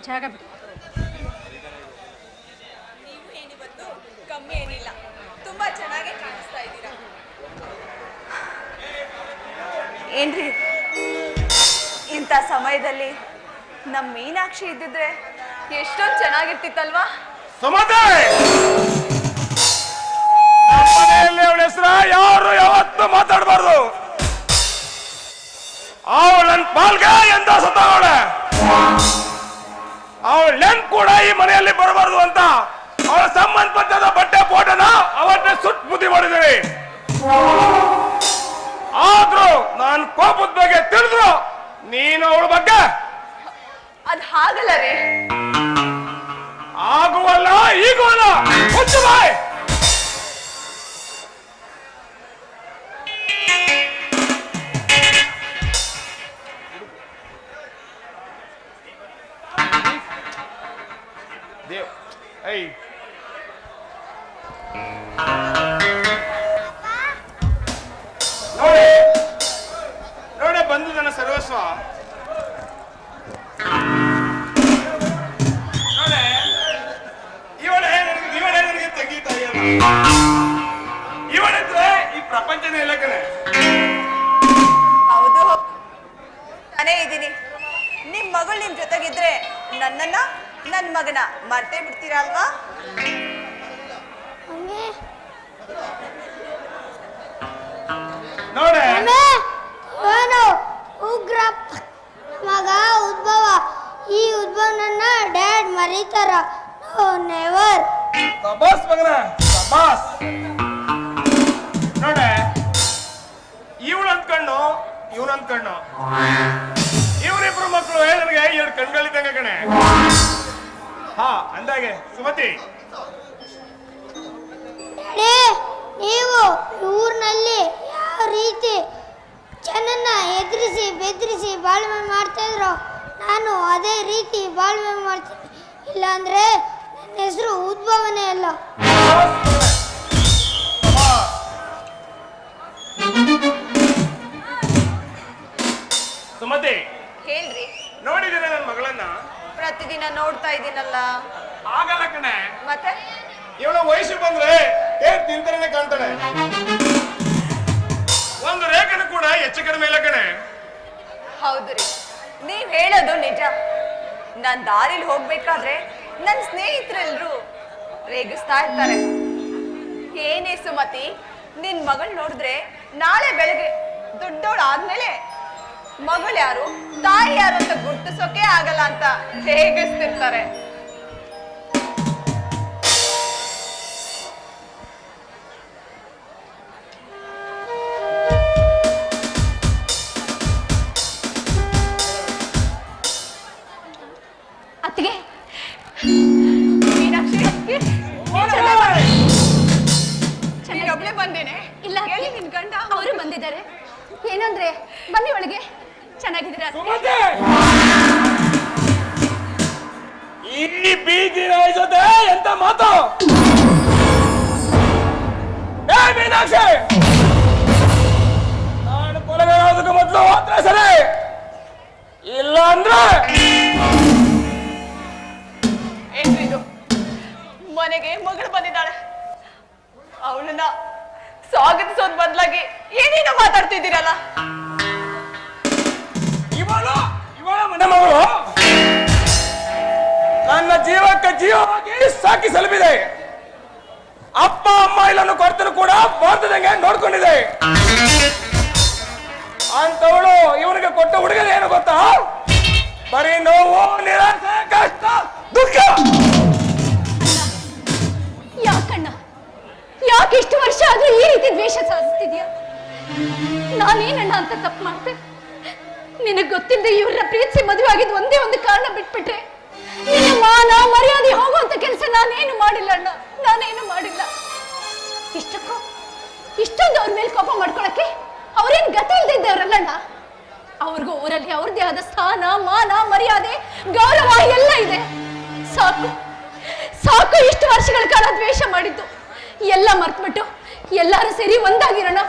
ಜಾಗ ಬಿಡಿ. ನೀವು ಏನಿವತ್ತು ಕಮ್ಮಿ ಏನಿಲ್ಲ, ತುಂಬಾ ಚೆನ್ನಾಗಿ ಕಾಣಿಸ್ತಾ ಇದ್ದೀರಾ. ಏನ್ರಿ ಇಂಥ ಸಮಯದಲ್ಲಿ ನಮ್ಮ ಮೀನಾಕ್ಷಿ ಇದ್ದಿದ್ರೆ ಎಷ್ಟೊಂದು ಚೆನ್ನಾಗಿರ್ತಿತ್ತಲ್ವಾ? ಮನೆಯಲ್ಲಿ ಅವಳ ಹೆಸರ ಯಾರು ಯಾವತ್ತು ಮಾತಾಡಬಾರ್ದು. ಅವಳನ್ ಪಾಲ್ಗೆ ಎಂತ ಸತ್ತವಳೆ, ಅವಳೆನ್ ಕೂಡ ಈ ಮನೆಯಲ್ಲಿ ಬರಬಾರ್ದು ಅಂತ ಅವಳ ಸಂಬಂಧಪಟ್ಟದ ಬಟ್ಟೆ ಫೋಟೋನ ಅವತ್ತೇ ಸುಟ್ಟು ಬುದ್ಧಿ ಮಾಡಿದ್ದೀವಿ. ಆದ್ರೂ ನಾನು ಕೋಪದ ಬಗ್ಗೆ ತಿಳಿದ್ರು ನೀನು ಅವಳ ಬಗ್ಗೆ ಅದ್ ಹಾಗಲ್ಲ ರೀ. ಆಗುವಲ್ಲ ಈಗೂ ಅಲ್ಲ. ಮುಚ್ಚು ಬಾಯ್. ದೇವ್ ಐ ನೋಡಿ ನೋಡಿ ಬಂದು ನನ್ನ ಸರ್ವಸ್ವ. ನೋಡೆ ಇವಳೇ ನನಗೆ ತಂಗಿ ತಾಯಿ ಅಲ್ಲ. ಇವಳಿದ್ರೆ ಈ ಪ್ರಪಂಚನೇ ಇಲ್ಲ ಕಣೆ. ಹೌದು, ತಾನೇ ಇದ್ದೀನಿ. ನಿಮ್ ಮಗಳು ನಿಮ್ ಜೊತೆಗಿದ್ರೆ ನನ್ನನ್ನ ನನ್ನ ಮಗನ ಮರ್ತೇ ಬಿಡ್ತೀರಾ ಅಲ್ವಾ? ನೋಡೆ ಉಗ್ರ ಮಗ ಉದ್ಭವ. ಈ ಉದ್ಭವನನ್ನ ಡ್ಯಾಡ್ ಮರೀತಾರ? ನೆವರ್. ಸಬಾಸ್ ಮಗನ ಸಬಾಸ್. ನೋಡೆ ಇವಳು ಅಂದ್ಕೊಂಡು ಇವನು ಅಂದ್ಕೊಂಡು ಇವರಿಬ್ರು ಮಕ್ಕಳು ನನಗೆ ಎರಡು ಕಣ್ಗಳಿದ್ದಂಗ ಕಣೆ. ಹಾ ಅಂದಾಗೆ ಸುಮತಿ, ನೀವು ಊರಿನಲ್ಲಿ ಯಾವ ರೀತಿ ಜನನ್ನ ಎದುರಿಸಿ ಬೆದರಿಸಿ ಬಾಳ್ವೆ ಮಾಡ್ತಾ ಇದ್ರು, ನಾನು ಅದೇ ರೀತಿ ಬಾಳ್ವೆ ಮಾಡ್ತೀನಿ. ಇಲ್ಲಾಂದ್ರೆ ನನ್ನ ಹೆಸರು ಉದ್ಭವನೇ ಅಲ್ಲ. ಸುಮತಿ ಹೇಳ್ರಿ. ನೋಡಿದ್ದೇನೆ ನನ್ನ ಮಗಳನ್ನ. ಪ್ರತಿದಿನ ನೋಡ್ತಾ ಇದ್ದೀನಲ್ಲ. ಆಗಲ್ಲ ಕಣೆ. ಮತ್ತೆ ಇವಳ ವಯಸ್ಸು ಬಂದ್ರೆ ನಿಂತರನೆ ಕಾಣ್ತಾಳೆ. ಒಂದು ರೇಖೆನೂ ಕೂಡ ಹೆಚ್ಚು ಕಡಿಮೆ ಇಲ್ಲ ಕಣೆ. ಹೌದ್ರಿ, ನೀವ್ ಹೇಳೋದು ನಿಜ. ನಾನ್ ದಾರಿಲಿ ಹೋಗ್ಬೇಕಾದ್ರೆ ನನ್ನ ಸ್ನೇಹಿತರೆಲ್ರು ರೇಗಿಸ್ತಾ ಇರ್ತಾರೆ. ಏನೇ ಸುಮತಿ, ನಿನ್ ಮಗಳ್ ನೋಡಿದ್ರೆ ನಾಳೆ ಬೆಳಗ್ಗೆ ದೊಡ್ಡವಳಾದ್ಮೇಲೆ ಮಗಳು ಯಾರು ತಾಯಿ ಯಾರು ಅಂತ ಗುರ್ತಿಸೋಕೆ ಆಗಲ್ಲ ಅಂತ ರೇಗಿಸ್ತಿರ್ತಾರೆ. ಅತ್ತಿಗೆ ಮೀನಾಕ್ಷಿ, ಒಬ್ಳೆ ಬಂದೇನೆ. ಇಲ್ಲ, ಹೇಳಿ ನಿನ್ ಗಂಡ. ಅವರು ಬಂದಿದ್ದಾರೆ. ಏನಂದ್ರೆ ಬನ್ನಿ ಒಳಗೆ. ಚೆನ್ನಾಗಿದ್ದೀರಾ? ಈ ಬೀದಿ ಜೊತೆ ಎಂತ ಮಾತು. ಮೀನಾಕ್ಷಿ, ನಾನು ಕೊಲೆಗಾರೋದಕ್ಕೆ ಮೊದಲು ಹೋದ್ರೆ ಸರಿ, ಇಲ್ಲ ಅಂದ್ರೆ ಏನ್ರಿದು? ಮನೆಗೆ ಮಗಳು ಬಂದಿದ್ದಾಳೆ, ಅವಳನ್ನ ಸ್ವಾಗತಿಸೋದ್ ಬದಲಾಗಿ ಏನೇನೋ ಮಾತಾಡ್ತಿದ್ದೀರಲ್ಲ. ಇವಳ ಮನೆ ಮಗಳು ನನ್ನ ಜೀವಕ್ಕೆ ಜೀವವಾಗಿ ಸಾಕಿ ಸಲುಬಿದೆ. ಅಪ್ಪ ಅಮ್ಮ ಇಲ್ಲನ್ನು ಕೊಡ್ತನು ಕೂಡ ಬಾರ್ದಂಗೆ ನೋಡ್ಕೊಂಡಿದೆ. ಅಂತವಳು ಇವನಿಗೆ ಕೊಟ್ಟ ಹುಡುಗನ ಏನು ಗೊತ್ತಾ? ಬರೀ ನೋವು, ನಿರಾಸೆ, ಕಷ್ಟ, ದುಃಖ. ಯಾಕಣ್ಣ, ಯಾಕೆ ಇಷ್ಟು ವರ್ಷ ಆದ್ರೂ ಈ ರೀತಿ ದ್ವೇಷ ಸಾಧಿಸ್ತಿದ್ಯಾ? ನಾನೇನಣ್ಣ ಅಂತ ತಪ್ಪು ಮಾಡ್ತೆ? ನಿನಗ್ ಗೊತ್ತಿಲ್ಲದೆ ಇವ್ರನ್ನ ಪ್ರೀತಿಸಿ ಮದುವೆ ಆಗಿದ್ದು ಒಂದೇ ಒಂದು ಕಾರಣ ಬಿಟ್ಬಿಟ್ರೆ ನಿನ್ನ ಮಾನ ಮರ್ಯಾದೆ ಹೋಗುವಂತ ಕೆಲಸ ನಾನೇನು ಮಾಡಿಲ್ಲ ಅಣ್ಣ, ನಾನೇನು ಮಾಡಿಲ್ಲ. ಇಷ್ಟಕ್ಕೂ ಇಷ್ಟೊಂದು ಅವ್ರ ಮೇಲೆ ಕೋಪ ಮಾಡ್ಕೊಳಕ್ಕೆ ಅವ್ರೇನ್ ಗತಿ ಇಲ್ದಿದ್ದವ್ರಲ್ಲಣ್ಣ. ಅವ್ರಿಗೂ ಊರಲ್ಲಿ ಅವ್ರದ್ದೇ ಆದ ಸ್ಥಾನ, ಮಾನ, ಮರ್ಯಾದೆ, ಗೌರವ ಎಲ್ಲ ಇದೆ. ಸಾಕು ಸಾಕು, ಇಷ್ಟು ವರ್ಷಗಳ ಕಾಲ ದ್ವೇಷ ಮಾಡಿದ್ದು ಎಲ್ಲ ಮರ್ತ್ಬಿಟ್ಟು ಎಲ್ಲರೂ ಸೇರಿ ಒಂದಾಗಿರೋಣ.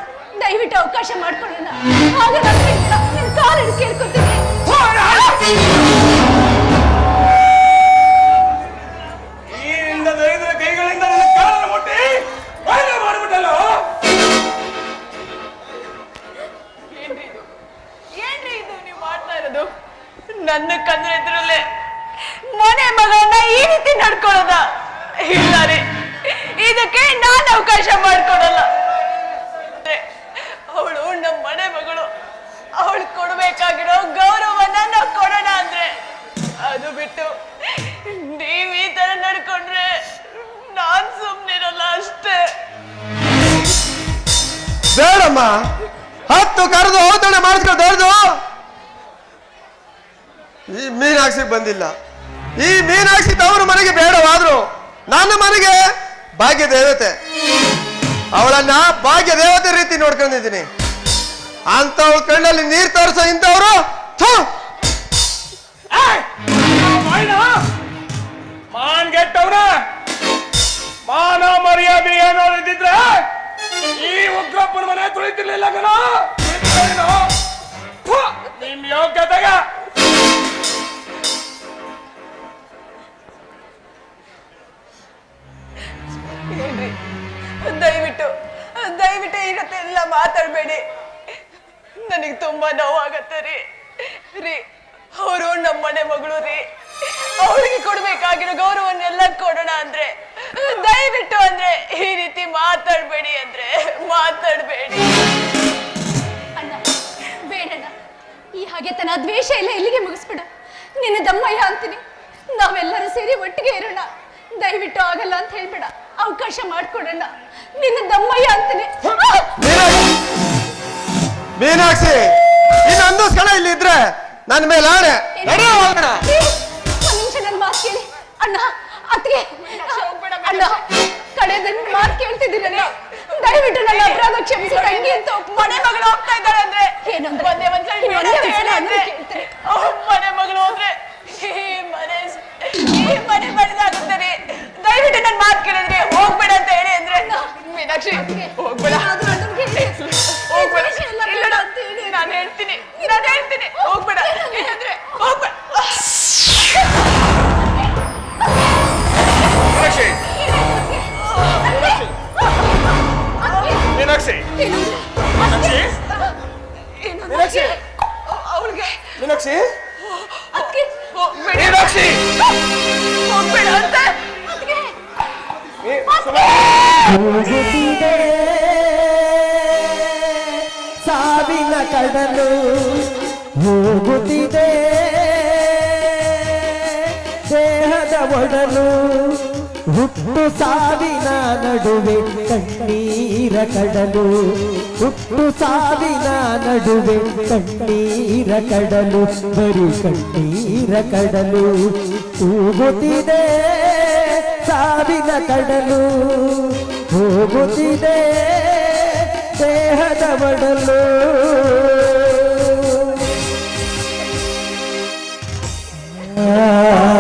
ದಯವಿಟ್ಟು ಅವಕಾಶ ಮಾಡ್ಕೊಳ್ಳೋಣ. ಆಗ ನನ್ನ ಕಾಲಿಡು ಕೇಳ್ಕೊತೀನಿ. ನನ್ನ ಕಣ್ಣೆದ್ರಲ್ಲೇ ಮನೆ ಮಗಳನ್ನ ಈ ರೀತಿ ನಡ್ಕೊಳ್ಳೋದ? ಇಲ್ಲ ರೀ, ಇದಕ್ಕೆ ನಾನು ಅವಕಾಶ ಮಾಡ್ಕೊಡಲ್ಲ. ಅವಳು ನಮ್ಮ ಮನೆ ಮಗಳು, ಅವಳು ಕೊಡ್ಬೇಕಾಗಿರೋ ಗೌರವನ ನಾವು ಕೊಡೋಣ ಅಂದ್ರೆ, ಅದು ಬಿಟ್ಟು ನೀವ್ ಈ ತರ ನಡ್ಕೊಂಡ್ರೆ ನಾನ್ ಸುಮ್ನಿರಲ್ಲ ಅಷ್ಟೇ. ಬೇಡಮ್ಮ, 10 ಕರೆದು ಔತಣ ಮಾಡಿಸ್ಕೊಂಡು ಈ ಮೀನಾಕ್ಷಿ ಬಂದಿಲ್ಲ. ಈ ಮೀನಾಕ್ಷಿ ತವ್ರ ಮನೆಗೆ ಬೇಡವಾದ್ರು ನನ್ನ ಮನೆಗೆ ಭಾಗ್ಯ ದೇವತೆ. ಅವಳನ್ನ ಭಾಗ್ಯ ದೇವತೆ ರೀತಿ ನೋಡ್ಕೊಂಡಿದ್ದೀನಿ. ಅಂತವಳ ಕಣ್ಣಲ್ಲಿ ನೀರ್ ತೋರಿಸೋ ಇಂಥವ್ರು ಮಾನ್ಗೆಟ್ಟವ್ರ ಮಾನ ಮರ್ಯಾದೆ ಏನೋದಿದ್ರೆ ಈ ಉಗ್ರಪ್ಪನ ಮನೆ ತುಳಿತಿರ್ಲಿಲ್ಲ ನಿಮ್ ಯೋಗ್ಯತೆಗ. ಹೇಳ್ರಿ, ದಯವಿಟ್ಟು ದಯವಿಟ್ಟು ಇರತ್ತೆಲ್ಲ ಮಾತಾಡ್ಬೇಡಿ. ನನಗೆ ತುಂಬಾ ನೋವಾಗತ್ತೆ ರೀ. ರೀ, ಅವರು ನಮ್ಮ ಮನೆ ಮಗಳು ರೀ. ಅವಳಿಗೆ ಕೊಡ್ಬೇಕಾಗಿರೋ ಗೌರವನ್ನೆಲ್ಲ ಕೊಡೋಣ ಅಂದ್ರೆ ದಯವಿಟ್ಟು ಅಂದ್ರೆ ಈ ರೀತಿ ಮಾತಾಡ್ಬೇಡಿ ಅಂದ್ರೆ ಮಾತಾಡ್ಬೇಡಿ. ಅಣ್ಣ ಬೇಡಣ್ಣ, ಈ ಹಾಗೆತನ ದ್ವೇಷ ಎಲ್ಲ ಇಲ್ಲಿಗೆ ಮುಗಿಸ್ಬಿಡ. ನಿನ್ನ ದಮ್ಮಯ್ಯ ಅಂತೀನಿ, ನಾವೆಲ್ಲರೂ ಸೇರಿ ಒಟ್ಟಿಗೆ ಇರೋಣ. ದಯವಿಟ್ಟು ಆಗಲ್ಲ ಅಂತ ಹೇಳ್ಬೇಡ, ಅವಕಾಶ ಮಾಡ್ಕೊಡೋಣ. ನಿನ್ನ ದಮ್ಮಯ್ಯ ಅಂತೀನಿ. ಮೀನಾಕ್ಷಿ, ಇನ್ನೊಂದು ಕಣ ಇಲ್ಲಿ ಇದ್ರೆ ನನ್ನ ಮೇಲೆ ಆಣೆ. ಒಂದ್ ನಿಮಿಷ ನನ್ನ ಮಾತು ಕೇಳಿ ಅಣ್ಣ. ಅತ್ತಿಗೆ ಅಣ್ಣ, ಕಡೆದ ಮಾತು ಕೇಳ್ತಿದ್ದೀರಣ್ಣ. ದಯವಿಟ್ಟು ನನ್ನ ಅಪರಾಧ ಕ್ಷಮಿಸಿ ತಂಗಿ ಅಂತ ಮನೆ ಮಗಳು ಹೋಗ್ತಾ ಇದ್ದಾಳೆ ಅಂದ್ರೆ ಏನಂದ್ರೆ ಒಂದೇ ಒಂದ್ಸರಿ ಕೇಳ್ತೀನಿ. ಮನೆ ಮಗಳು ಹೋದ್ರೆ ಈ ಮನೆ ಬಡಿದಾಗುತ್ತೆ ರೀ. ದಯವಿಟ್ಟು ನನ್ನ ಮಾತು ಕೇಳಿದ್ರಿ ಹೋಗ್ಬೇಡ ಅಂತ ಹೇಳಿ ಅಂದ್ರೆ ಮೀನಾಕ್ಷಿ ಹೋಗ್ಬೇಡ, ಹೋಗ್ಬೇಡ. ನಾನು ಹೇಳ್ತೀನಿ ಹೋಗ್ಬೇಡ ಅಂದ್ರೆ ಹೋಗ್ಬೇಡ. ಮೀನಾಕ್ಷಿ, ಮೀನಾಕ್ಷಿ, ಅವಳಿಗೆ ಮೀನಾಕ್ಷಿ, ಮೀನಾಕ್ಷಿ ಹೋಗ್ಬೇಡ ಅಂತ ಹೋಗುತ್ತಿದೆ ಸಾವಿನ ಕಡಲು, ಹೋಗುತ್ತಿದೆ ದೇಹದ ಒಡಲು, ಹುಟ್ಟು ಸಾವಿನ ನಡುವೆ ಕಣ್ಣೀರ ಕಡಲು, ಹುಟ್ಟು ಸಾವಿನ ನಡುವೆ ಕಣ್ಣೀರ ಕಡಲು, ಬರೀ ಕಣ್ಣೀರ ಕಡಲು. ಹೋಗುತ್ತಿದೆ ಸಾವಿನ ಕಡಲು, ಹೋಗುತ್ತಿದೆ ದೇಹದ ಒಡಲು. ಆ